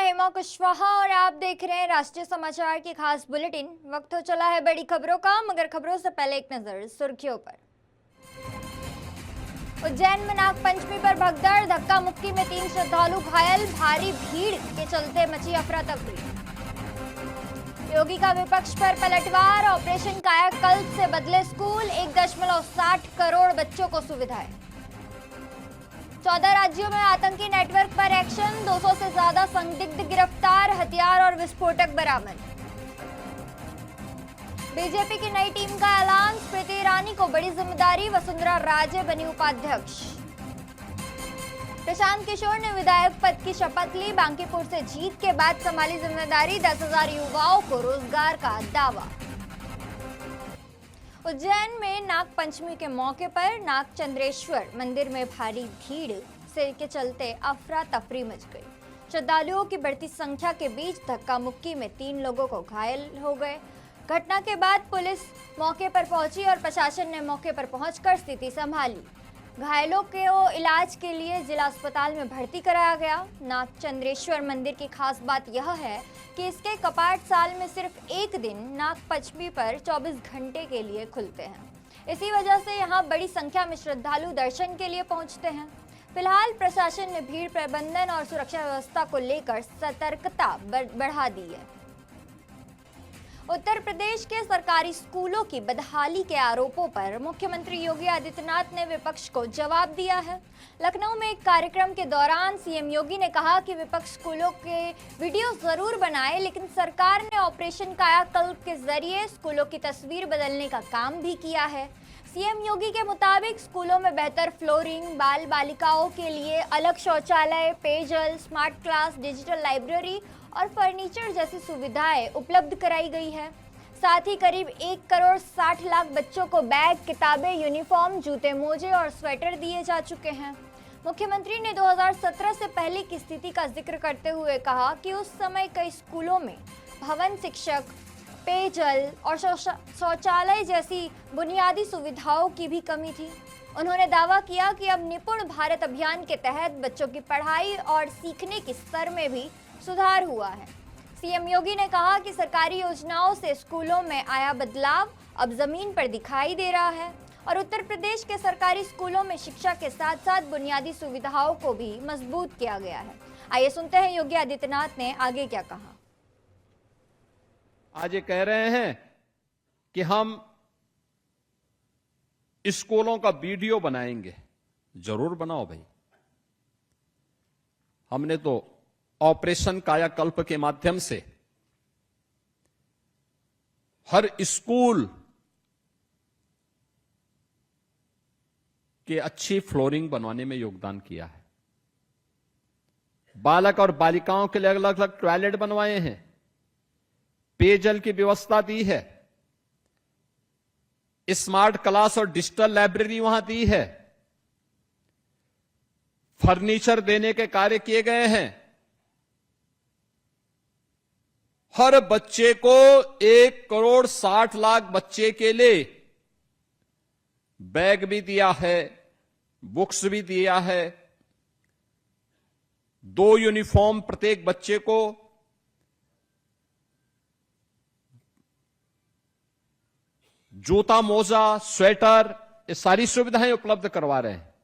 हेमा कुशवाहा और आप देख रहे हैं राष्ट्रीय समाचार की खास बुलेटिन। वक्त हो चला है बड़ी खबरों का, मगर खबरों से पहले एक नजर सुर्खियों पर। उज्जैन में नाग पंचमी पर भगदड़, धक्का मुक्की में 3 श्रद्धालु घायल, भारी भीड़ के चलते मची अफरा तफरी। योगी का विपक्ष पर पलटवार, ऑपरेशन कायाकल्प से बदले स्कूल, 1.60 करोड़ बच्चों को सुविधाएं। 14 राज्यों में आतंकी नेटवर्क पर एक्शन, 200 से ज्यादा संदिग्ध गिरफ्तार, हथियार और विस्फोटक बरामद। बीजेपी की नई टीम का ऐलान, स्मृति ईरानी को बड़ी जिम्मेदारी, वसुंधरा राजे बनी उपाध्यक्ष। प्रशांत किशोर ने विधायक पद की शपथ ली, बांकीपुर से जीत के बाद संभाली जिम्मेदारी, 10,000 युवाओं को रोजगार का दावा। उज्जैन में नाग पंचमी के मौके पर नागचंद्रेश्वर मंदिर में भारी भीड़ से के चलते अफरा तफरी मच गई। श्रद्धालुओं की बढ़ती संख्या के बीच धक्का मुक्की में 3 लोगों को घायल हो गए। घटना के बाद पुलिस मौके पर पहुंची और प्रशासन ने मौके पर पहुंचकर स्थिति संभाली। घायलों को इलाज के लिए जिला अस्पताल में भर्ती कराया गया। नागचंद्रेश्वर मंदिर की खास बात यह है कि इसके कपाट साल में सिर्फ एक दिन नाग पंचमी पर 24 घंटे के लिए खुलते हैं। इसी वजह से यहाँ बड़ी संख्या में श्रद्धालु दर्शन के लिए पहुँचते हैं। फिलहाल प्रशासन ने भीड़ प्रबंधन और सुरक्षा व्यवस्था को लेकर सतर्कता बढ़ा दी है। उत्तर प्रदेश के सरकारी स्कूलों की बदहाली के आरोपों पर मुख्यमंत्री योगी आदित्यनाथ ने विपक्ष को जवाब दिया है। लखनऊ में एक कार्यक्रम के दौरान सीएम योगी ने कहा कि विपक्ष स्कूलों के वीडियो जरूर बनाए, लेकिन सरकार ने ऑपरेशन कायाकल्प के जरिए स्कूलों की तस्वीर बदलने का काम भी किया है। सीएम योगी के मुताबिक स्कूलों में बेहतर फ्लोरिंग, बाल बालिकाओं के लिए अलग शौचालय, पेयजल, स्मार्ट क्लास, डिजिटल लाइब्रेरी और फर्नीचर जैसी सुविधाएं उपलब्ध कराई गई है। साथ ही करीब 1,60,00,000 बच्चों को बैग, किताबें, यूनिफॉर्म, जूते, मोजे और स्वेटर दिए जा चुके हैं। मुख्यमंत्री ने 2017 से पहले की स्थिति का जिक्र करते हुए कहा कि उस समय कई स्कूलों में भवन, शिक्षक, पेयजल और शौचालय जैसी बुनियादी सुविधाओं की भी कमी थी। उन्होंने दावा किया कि अब निपुण भारत अभियान के तहत बच्चों की पढ़ाई और सीखने के स्तर में भी सुधार हुआ है। सीएम योगी ने कहा कि सरकारी योजनाओं से स्कूलों में आया बदलाव अब जमीन पर दिखाई दे रहा है और उत्तर प्रदेश के सरकारी स्कूलों में शिक्षा के साथ साथ बुनियादी सुविधाओं को भी मजबूत किया गया है। आइए सुनते हैं योगी आदित्यनाथ ने आगे क्या कहा। आज ये कह रहे हैं कि हम स्कूलों का वीडियो बनाएंगे। जरूर बनाओ भाई। हमने तो ऑपरेशन कायाकल्प के माध्यम से हर स्कूल के अच्छी फ्लोरिंग बनवाने में योगदान किया है। बालक और बालिकाओं के लिए अलग अलग टॉयलेट बनवाए हैं, पेयजल की व्यवस्था दी है, स्मार्ट क्लास और डिजिटल लाइब्रेरी वहां दी है, फर्नीचर देने के कार्य किए गए हैं। हर बच्चे को 1,60,00,000 बच्चे के लिए बैग भी दिया है, बुक्स भी दिया है, 2 यूनिफॉर्म प्रत्येक बच्चे को, जूता, मोजा, स्वेटर, ये सारी सुविधाएं उपलब्ध करवा रहे हैं।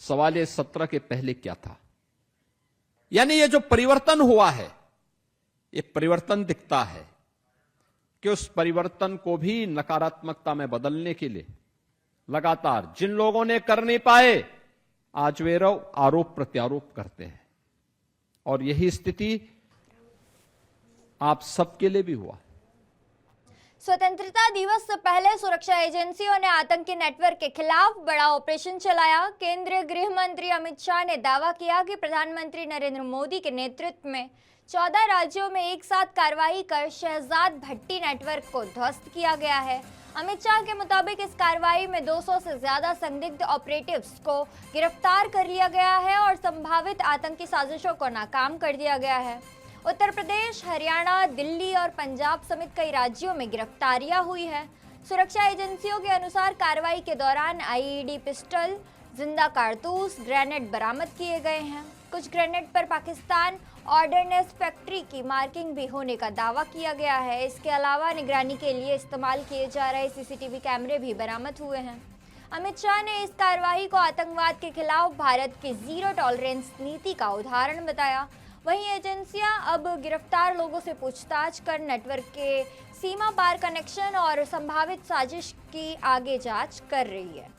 सवाल ये 17 के पहले क्या था? यानी ये जो परिवर्तन हुआ है, ये परिवर्तन दिखता है कि उस परिवर्तन को भी नकारात्मकता में बदलने के लिए लगातार जिन लोगों ने कर नहीं पाए, आज वे आरोप प्रत्यारोप करते हैं और यही स्थिति आप सबके लिए भी हुआ। स्वतंत्रता दिवस से पहले सुरक्षा एजेंसियों ने आतंकी नेटवर्क के खिलाफ बड़ा ऑपरेशन चलाया। केंद्रीय गृह मंत्री अमित शाह ने दावा किया कि प्रधानमंत्री नरेंद्र मोदी के नेतृत्व में 14 राज्यों में एक साथ कार्रवाई कर शहजाद भट्टी नेटवर्क को ध्वस्त किया गया है। अमित शाह के मुताबिक इस कार्रवाई में 200 से ज्यादा संदिग्ध ऑपरेटिव्स को गिरफ्तार कर लिया गया है और संभावित आतंकी साजिशों को नाकाम कर दिया गया है। उत्तर प्रदेश, हरियाणा, दिल्ली और पंजाब समेत कई राज्यों में गिरफ्तारियां हुई है। सुरक्षा एजेंसियों के अनुसार कार्रवाई के दौरान आईईडी पिस्टल, जिंदा कारतूस, ग्रेनेड बरामद किए गए हैं। कुछ ग्रेनेड पर पाकिस्तान ऑर्डिनेंस फैक्ट्री की मार्किंग भी होने का दावा किया गया है। इसके अलावा निगरानी के लिए इस्तेमाल किए जा रहे सीसीटीवी कैमरे भी बरामद हुए हैं। अमित शाह ने इस कार्रवाई को आतंकवाद के खिलाफ भारत की जीरो टॉलरेंस नीति का उदाहरण बताया। वहीं एजेंसियां अब गिरफ्तार लोगों से पूछताछ कर नेटवर्क के सीमा पार कनेक्शन और संभावित साजिश की आगे जांच कर रही है।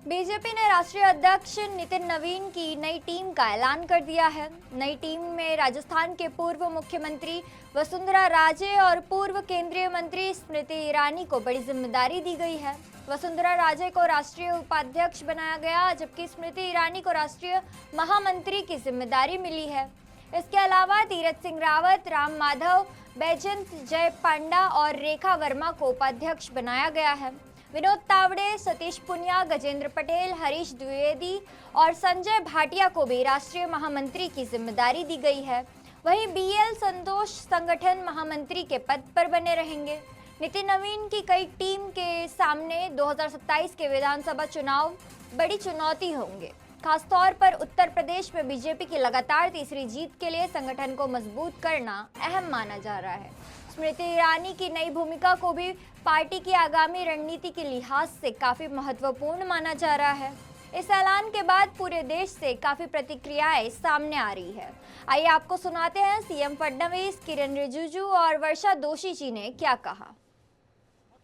बीजेपी ने राष्ट्रीय अध्यक्ष नितिन नवीन की नई टीम का ऐलान कर दिया है। नई टीम में राजस्थान के पूर्व मुख्यमंत्री वसुंधरा राजे और पूर्व केंद्रीय मंत्री स्मृति ईरानी को बड़ी जिम्मेदारी दी गई है। वसुंधरा राजे को राष्ट्रीय उपाध्यक्ष बनाया गया, जबकि स्मृति ईरानी को राष्ट्रीय महामंत्री की जिम्मेदारी मिली है। इसके अलावा तीरथ सिंह रावत, राम माधव, बैजंत जय पांडा और रेखा वर्मा को उपाध्यक्ष बनाया गया है। विनोद तावड़े, सतीश पुनिया, गजेंद्र पटेल, हरीश द्विवेदी और संजय भाटिया को भी राष्ट्रीय महामंत्री की जिम्मेदारी दी गई है। वहीं बीएल संतोष संगठन महामंत्री के पद पर बने रहेंगे। नितिन नवीन की कई टीम के सामने 2027 के विधानसभा चुनाव बड़ी चुनौती होंगे। खासतौर पर उत्तर प्रदेश में बीजेपी की लगातार तीसरी जीत के लिए संगठन को मजबूत करना अहम माना जा रहा है। स्मृति ईरानी की नई भूमिका को भी पार्टी की आगामी रणनीति के लिहाज से काफी महत्वपूर्ण माना जा रहा है। इस ऐलान के बाद पूरे देश से काफी प्रतिक्रियाएं सामने आ रही है। आइए आपको सुनाते हैं सीएम फडणवीस, किरण रिजिजू और वर्षा दोशी जी ने क्या कहा।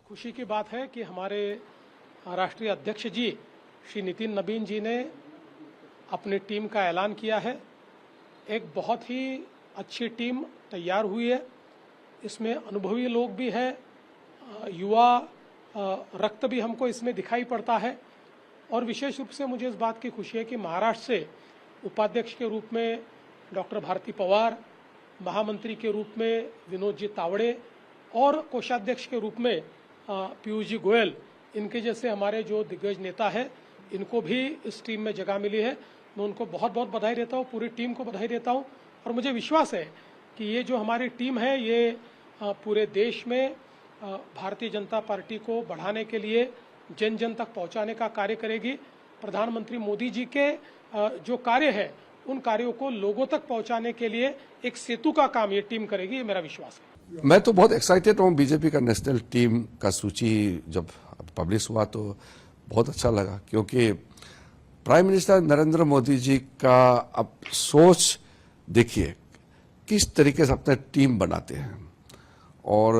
खुशी की बात है कि हमारे राष्ट्रीय अध्यक्ष जी श्री नितिन नवीन जी ने अपनी टीम का ऐलान किया है। एक बहुत ही अच्छी टीम तैयार हुई है। इसमें अनुभवी लोग भी हैं, युवा रक्त भी हमको इसमें दिखाई पड़ता है। और विशेष रूप से मुझे इस बात की खुशी है कि महाराष्ट्र से उपाध्यक्ष के रूप में डॉक्टर भारती पवार, महामंत्री के रूप में विनोद जी तावड़े और कोषाध्यक्ष के रूप में पीयूष जी गोयल, इनके जैसे हमारे जो दिग्गज नेता है, इनको भी इस टीम में जगह मिली है। मैं उनको बहुत बहुत बधाई देता हूँ, पूरी टीम को बधाई देता हूँ। और मुझे विश्वास है कि ये जो हमारी टीम है ये पूरे देश में भारतीय जनता पार्टी को बढ़ाने के लिए, जन जन तक पहुंचाने का कार्य करेगी। प्रधानमंत्री मोदी जी के जो कार्य है उन कार्यों को लोगों तक पहुंचाने के लिए एक सेतु का काम ये टीम करेगी, ये मेरा विश्वास है। मैं तो बहुत एक्साइटेड हूँ। बीजेपी का नेशनल टीम का सूची जब पब्लिश हुआ तो बहुत अच्छा लगा, क्योंकि प्राइम मिनिस्टर नरेंद्र मोदी जी का अब सोच देखिए किस तरीके से अपना टीम बनाते हैं। और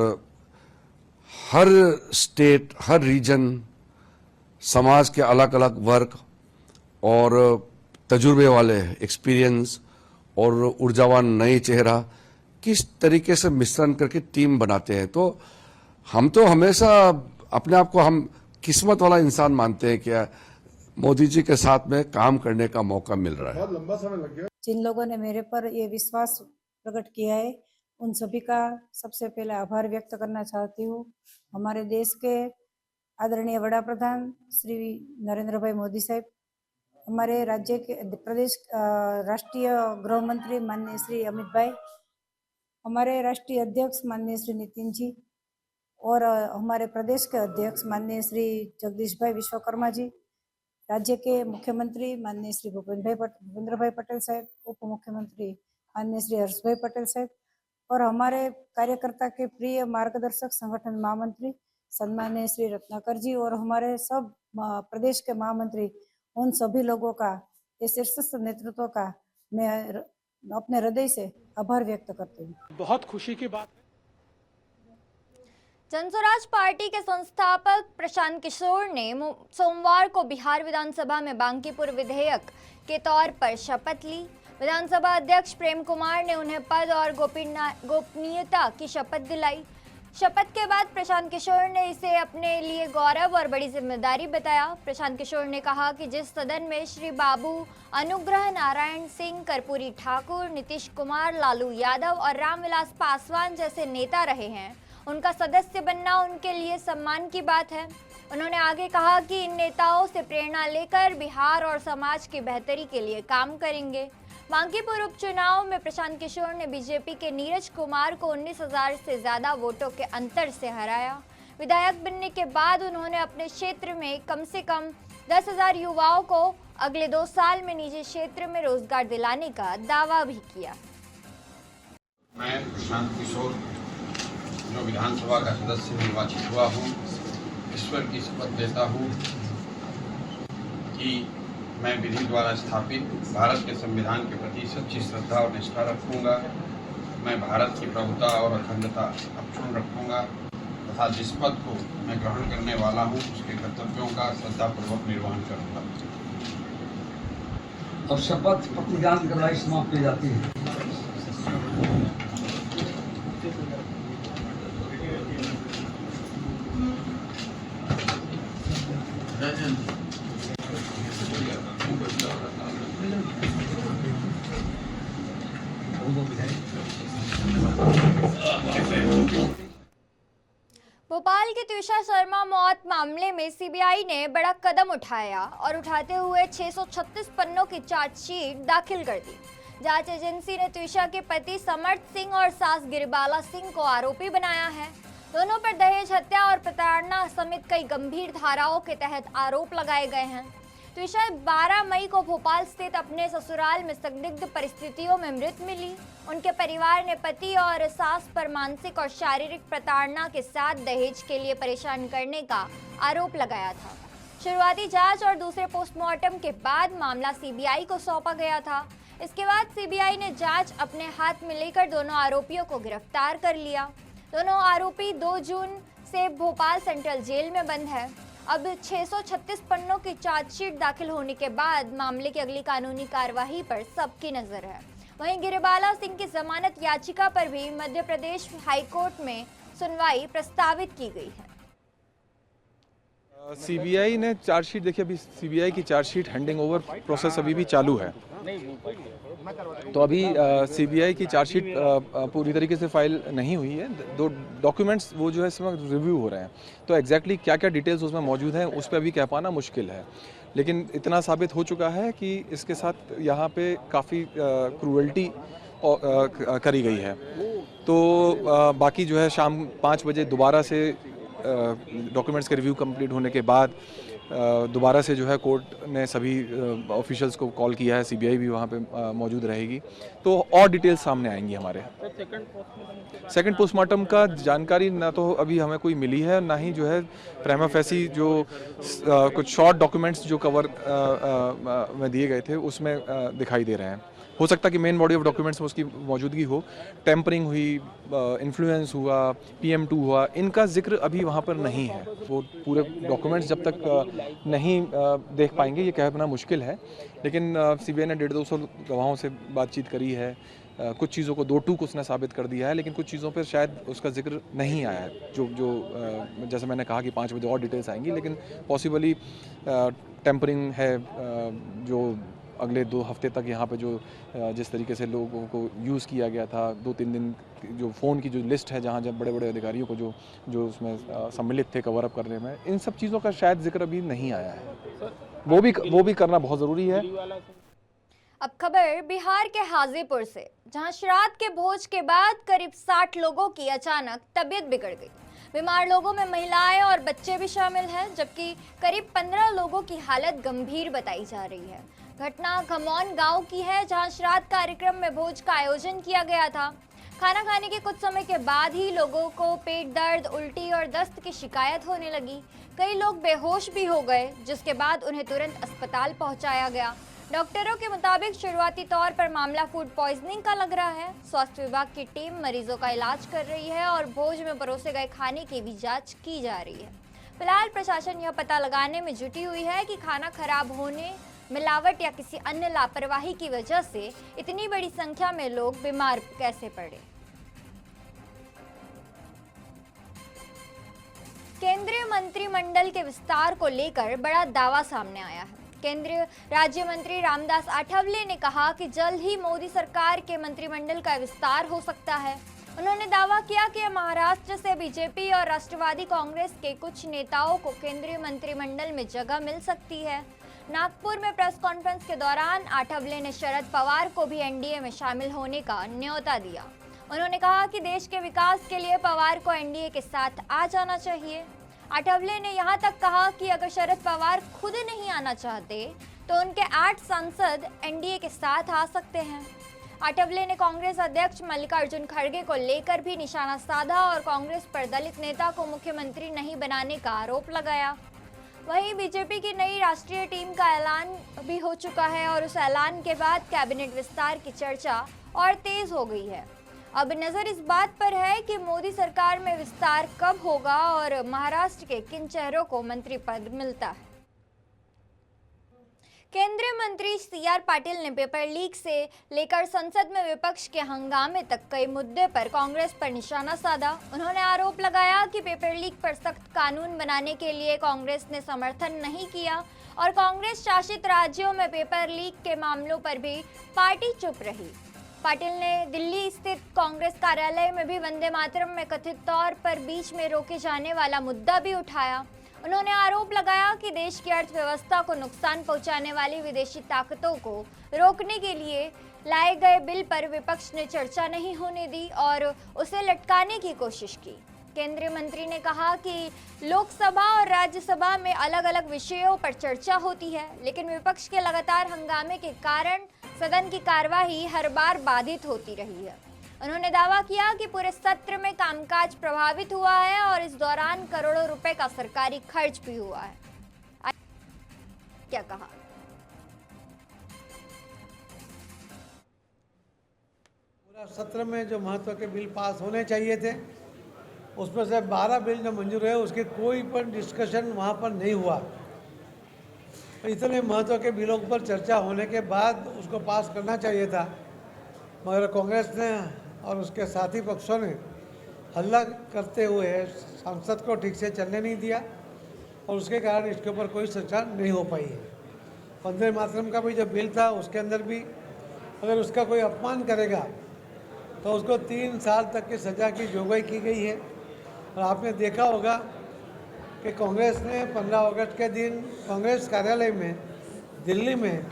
हर स्टेट, हर रीजन, समाज के अलग अलग वर्ग और तजुर्बे वाले, एक्सपीरियंस और ऊर्जावान नए चेहरा किस तरीके से मिश्रण करके टीम बनाते हैं। तो हम तो हमेशा अपने आप को हम किस्मत वाला इंसान मानते हैं कि मोदी जी के साथ में काम करने का मौका मिल रहा है। बहुत लंबा समय लग गया। जिन लोगों ने मेरे पर ये विश्वास प्रकट किया है उन सभी का सबसे पहले आभार व्यक्त करना चाहती हूँ। हमारे देश के आदरणीय वड़ा प्रधान श्री नरेंद्र भाई मोदी साहब, हमारे राज्य के प्रदेश राष्ट्रीय गृह मंत्री माननीय श्री अमित भाई, हमारे राष्ट्रीय अध्यक्ष माननीय श्री नितिन जी और हमारे प्रदेश के अध्यक्ष माननीय श्री जगदीश भाई विश्वकर्मा जी, राज्य के मुख्यमंत्री माननीय श्री भूपेंद्र भाई पटेल साहब, उप मुख्यमंत्री माननीय श्री हर्ष भाई पटेल साहब और हमारे कार्यकर्ता के प्रिय मार्गदर्शक संगठन महामंत्री सम्माननीय श्री रत्नाकर जी और हमारे सब प्रदेश के महामंत्री, उन सभी लोगों का, ये शीर्षस्थ नेतृत्व का मैं अपने हृदय से आभार व्यक्त करती हूँ। बहुत खुशी की बात है। जनसुराज पार्टी के संस्थापक प्रशांत किशोर ने सोमवार को बिहार विधानसभा में बांकीपुर विधेयक के तौर पर शपथ ली। विधानसभा अध्यक्ष प्रेम कुमार ने उन्हें पद और गोपनीयता की शपथ दिलाई। शपथ के बाद प्रशांत किशोर ने इसे अपने लिए गौरव और बड़ी जिम्मेदारी बताया। प्रशांत किशोर ने कहा कि जिस सदन में श्री बाबू अनुग्रह नारायण सिंह, कर्पूरी ठाकुर, नीतीश कुमार, लालू यादव और रामविलास पासवान जैसे नेता रहे हैं, उनका सदस्य बनना उनके लिए सम्मान की बात है। उन्होंने आगे कहा कि इन नेताओं से प्रेरणा लेकर बिहार और समाज की बेहतरी के लिए काम करेंगे। बांकीपुर उपचुनाव में प्रशांत किशोर ने बीजेपी के नीरज कुमार को 19,000 से ज्यादा वोटों के अंतर से हराया। विधायक बनने के बाद उन्होंने अपने क्षेत्र में कम से कम 10,000 युवाओं को अगले 2 साल में निजी क्षेत्र में रोजगार दिलाने का दावा भी किया। मैं प्रशांत किशोर जो विधानसभा का सदस्य निर्वाचित हुआ हूँ, ईश्वर की शपथ लेता हूँ कि मैं विधि द्वारा स्थापित भारत के संविधान के प्रति सच्ची श्रद्धा और निष्ठा रखूँगा। मैं भारत की प्रभुता और अखंडता अक्षुण्ण रखूँगा तथा जिस पद को मैं ग्रहण करने वाला हूँ उसके कर्तव्यों का श्रद्धापूर्वक निर्वहन करूँगा। और शपथ प्रतिज्ञा की कार्रवाई समाप्त की जाती है। भोपाल की त्विषा शर्मा मौत मामले में सीबीआई ने बड़ा कदम उठाया और उठाते हुए 636 पन्नों की चार्जशीट दाखिल कर दी। जांच एजेंसी ने त्विषा के पति समर्थ सिंह और सास गिरिबाला सिंह को आरोपी बनाया है। दोनों पर दहेज हत्या और प्रताड़ना समेत कई गंभीर धाराओं के तहत आरोप लगाए गए हैं। त्विषा 12 मई को भोपाल स्थित अपने ससुराल में संदिग्ध परिस्थितियों में मृत मिली। उनके परिवार ने पति और सास पर मानसिक और शारीरिक प्रताड़ना के साथ दहेज के लिए परेशान करने का आरोप लगाया था। शुरुआती जांच और दूसरे पोस्टमार्टम के बाद मामला सीबीआई को सौंपा गया था। इसके बाद सीबीआई ने जांच अपने हाथ में लेकर दोनों आरोपियों को गिरफ्तार कर लिया। दोनों आरोपी 2 जून से भोपाल सेंट्रल जेल में बंद है। अब 636 पन्नों की चार्जशीट दाखिल होने के बाद मामले की अगली कानूनी कार्यवाही पर सबकी नजर है। वहीं गिरिबाला सिंह की जमानत याचिका पर भी मध्य प्रदेश हाईकोर्ट में सुनवाई प्रस्तावित की गई है। सीबीआई ने चार्जशीट देखिए, अभी सीबीआई की चार्जशीट हैंडिंग ओवर प्रोसेस अभी भी चालू है। तो अभी सीबीआई की चार्जशीट पूरी तरीके से फाइल नहीं हुई है। 2 डॉक्यूमेंट्स वो जो है इस वक्त रिव्यू हो रहे हैं। तो एग्जैक्टली क्या क्या डिटेल्स उसमें मौजूद हैं उस पर अभी कह पाना मुश्किल है, लेकिन इतना साबित हो चुका है कि इसके साथ यहाँ पे काफ़ी क्रूअल्टी करी गई है। तो बाकी जो है शाम 5 बजे दोबारा से डॉक्यूमेंट्स के रिव्यू कंप्लीट होने के बाद दोबारा से जो है कोर्ट ने सभी ऑफिशियल्स को कॉल किया है। सीबीआई भी वहाँ पे मौजूद रहेगी, तो और डिटेल्स सामने आएंगी हमारे। सेकंड पोस्टमार्टम का जानकारी ना तो अभी हमें कोई मिली है, ना ही जो है प्रेमा फेसी जो कुछ शॉर्ट डॉक्यूमेंट्स जो कवर में दिए गए थे उसमें दिखाई दे रहे हैं। हो सकता है कि मेन बॉडी ऑफ डॉक्यूमेंट्स में उसकी मौजूदगी हो। टेम्परिंग हुई, इन्फ्लुएंस हुआ, PM2 हुआ, इनका जिक्र अभी वहाँ पर नहीं है। वो पूरे डॉक्यूमेंट्स जब तक नहीं देख पाएंगे ये कहना मुश्किल है। लेकिन सीबीआई ने 150-200 गवाहों से बातचीत करी है। कुछ चीज़ों को 2 टूक उसने साबित कर दिया है, लेकिन कुछ चीज़ों पर शायद उसका जिक्र नहीं आया है। जो जैसे मैंने कहा कि 5 बजे और डिटेल्स आएंगी, लेकिन पॉसिबली टेम्परिंग है जो अगले 2 हफ्ते तक यहाँ पे जो जिस तरीके से लोगों को यूज़ किया गया था, 2-3 दिन जो फ़ोन की जो लिस्ट है जहाँ जब बड़े बड़े अधिकारियों को जो उसमें सम्मिलित थे कवर अप करने में, इन सब चीज़ों का शायद जिक्र अभी नहीं आया है। वो भी करना बहुत ज़रूरी है। अब खबर बिहार के हाजीपुर से, जहां श्राद्ध के भोज के बाद करीब 60 लोगों की अचानक तबीयत बिगड़ गई। बीमार लोगों में महिलाएं और बच्चे भी शामिल हैं, जबकि करीब 15 लोगों की हालत गंभीर बताई जा रही है। घटना खमौन गांव की है, जहां श्राद्ध कार्यक्रम में भोज का आयोजन किया गया था। खाना खाने के कुछ समय के बाद ही लोगों को पेट दर्द, उल्टी और दस्त की शिकायत होने लगी। कई लोग बेहोश भी हो गए, जिसके बाद उन्हें तुरंत अस्पताल पहुंचाया गया। डॉक्टरों के मुताबिक शुरुआती तौर पर मामला फूड पॉइजनिंग का लग रहा है। स्वास्थ्य विभाग की टीम मरीजों का इलाज कर रही है और भोज में परोसे गए खाने की भी जांच की जा रही है। फिलहाल प्रशासन यह पता लगाने में जुटी हुई है कि खाना खराब होने, मिलावट या किसी अन्य लापरवाही की वजह से इतनी बड़ी संख्या में लोग बीमार कैसे पड़े। केंद्रीय मंत्रिमंडल के विस्तार को लेकर बड़ा दावा सामने आया है। केंद्रीय राज्य मंत्री रामदास आठवले ने कहा कि जल्द ही मोदी सरकार के मंत्रिमंडल का विस्तार हो सकता है। उन्होंने दावा किया कि महाराष्ट्र से बीजेपी और राष्ट्रवादी कांग्रेस के कुछ नेताओं को केंद्रीय मंत्रिमंडल में जगह मिल सकती है। नागपुर में प्रेस कॉन्फ्रेंस के दौरान आठवले ने शरद पवार को भी एनडीए में शामिल होने का न्योता दिया। उन्होंने कहा कि देश के विकास के लिए पवार को एनडीए के साथ आ जाना चाहिए। आठवले ने यहां तक कहा कि अगर शरद पवार खुद नहीं आना चाहते तो उनके 8 सांसद एनडीए के साथ आ सकते हैं। आठवले ने कांग्रेस अध्यक्ष मल्लिकार्जुन खड़गे को लेकर भी निशाना साधा और कांग्रेस पर दलित नेता को मुख्यमंत्री नहीं बनाने का आरोप लगाया। वहीं बीजेपी की नई राष्ट्रीय टीम का ऐलान भी हो चुका है और उस ऐलान के बाद कैबिनेट विस्तार की चर्चा और तेज हो गई है। अब नजर इस बात पर है कि मोदी सरकार में विस्तार कब होगा और महाराष्ट्र के किन चेहरों को मंत्री पद मिलता है। केंद्रीय मंत्री सीआर पाटिल ने पेपर लीक से लेकर संसद में विपक्ष के हंगामे तक कई मुद्दे पर कांग्रेस पर निशाना साधा। उन्होंने आरोप लगाया कि पेपर लीक पर सख्त कानून बनाने के लिए कांग्रेस ने समर्थन नहीं किया और कांग्रेस शासित राज्यों में पेपर लीक के मामलों पर भी पार्टी चुप रही। पाटिल ने दिल्ली स्थित कांग्रेस कार्यालय में भी वंदे मातरम में कथित तौर पर बीच में रोके जाने वाला मुद्दा भी उठाया। उन्होंने आरोप लगाया कि देश की अर्थव्यवस्था को नुकसान पहुंचाने वाली विदेशी ताकतों को रोकने के लिए लाए गए बिल पर विपक्ष ने चर्चा नहीं होने दी और उसे लटकाने की कोशिश की। केंद्रीय मंत्री ने कहा कि लोकसभा और राज्यसभा में अलग अलग विषयों पर चर्चा होती है, लेकिन विपक्ष के लगातार हंगामे के कारण सदन की कार्यवाही हर बार बाधित होती रही है। उन्होंने दावा किया कि पूरे सत्र में कामकाज प्रभावित हुआ है और इस दौरान करोड़ों रुपए का सरकारी खर्च भी हुआ है। क्या कहा? पूरा सत्र में जो महत्व के बिल पास होने चाहिए थे उसमें से 12 बिल जो मंजूर है उसके कोई पर डिस्कशन वहाँ पर नहीं हुआ। इतने महत्व के बिलों पर चर्चा होने के बाद उसको पास करना चाहिए था, मगर कांग्रेस ने और उसके साथी पक्षों ने हल्ला करते हुए संसद को ठीक से चलने नहीं दिया और उसके कारण इसके ऊपर कोई चर्चा नहीं हो पाई है। वंदे मातरम का भी जो बिल था उसके अंदर भी अगर उसका कोई अपमान करेगा तो उसको 3 साल तक की सज़ा की जोगवाई की गई है। और आपने देखा होगा कि कांग्रेस ने 15 अगस्त के दिन कांग्रेस कार्यालय में दिल्ली में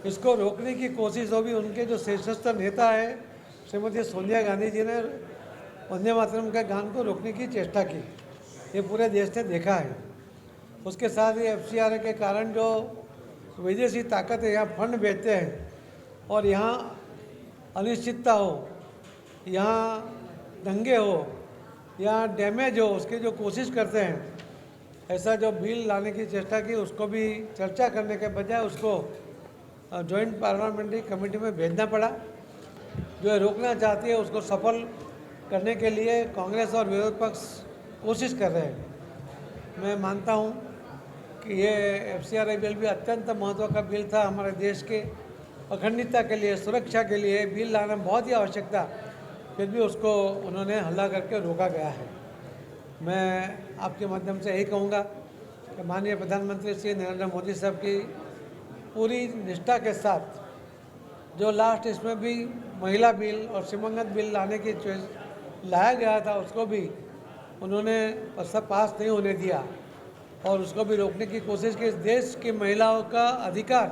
इसको रोकने की कोशिश होगी। उनके जो शीर्षस्थ नेता है श्रीमती सोनिया गांधी जी ने वंदे मातरम के गान को रोकने की चेष्टा की, ये पूरे देश ने देखा है। उसके साथ ही FCRA के कारण जो विदेशी ताकतें यहाँ फंड भेजते हैं और यहाँ अनिश्चितता हो, यहाँ दंगे हो, यहाँ डैमेज हो, उसकी जो कोशिश करते हैं, ऐसा जो बिल लाने की चेष्टा की उसको भी चर्चा करने के बजाय उसको जॉइंट पार्लियामेंट्री कमेटी में भेजना पड़ा। जो रोकना चाहती है उसको सफल करने के लिए कांग्रेस और विरोध पक्ष कोशिश कर रहे हैं। मैं मानता हूं कि ये FCRA बिल भी अत्यंत महत्व का बिल था। हमारे देश के अखंडता के लिए, सुरक्षा के लिए बिल लाना बहुत ही आवश्यक था, फिर भी उसको उन्होंने हल्ला करके रोका गया है। मैं आपके माध्यम से यही कहूँगा कि माननीय प्रधानमंत्री श्री नरेंद्र मोदी साहब की पूरी निष्ठा के साथ जो लास्ट इसमें भी महिला बिल और सीमांकन बिल लाने की लाया गया था उसको भी उन्होंने पास नहीं होने दिया और उसको भी रोकने की कोशिश की। इस देश की महिलाओं का अधिकार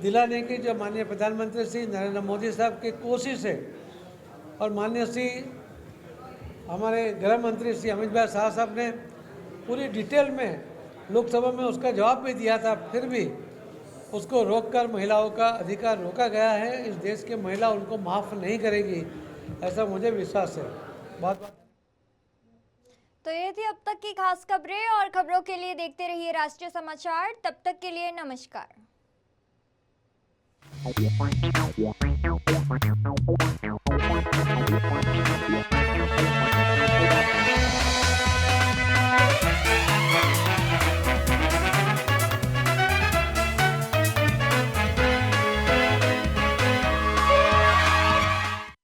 दिलाने की जो माननीय प्रधानमंत्री श्री नरेंद्र मोदी साहब की कोशिश है और माननीय श्री हमारे गृह मंत्री श्री अमित भाई शाह साहब ने पूरी डिटेल में लोकसभा में उसका जवाब भी दिया था, फिर भी उसको रोककर महिलाओं का अधिकार रोका गया है। इस देश की महिला उनको माफ़ नहीं करेगी, ऐसा मुझे विश्वास है। बहुत तो ये थी अब तक की खास खबरें और खबरों के लिए देखते रहिए राष्ट्रीय समाचार। तब तक के लिए नमस्कार।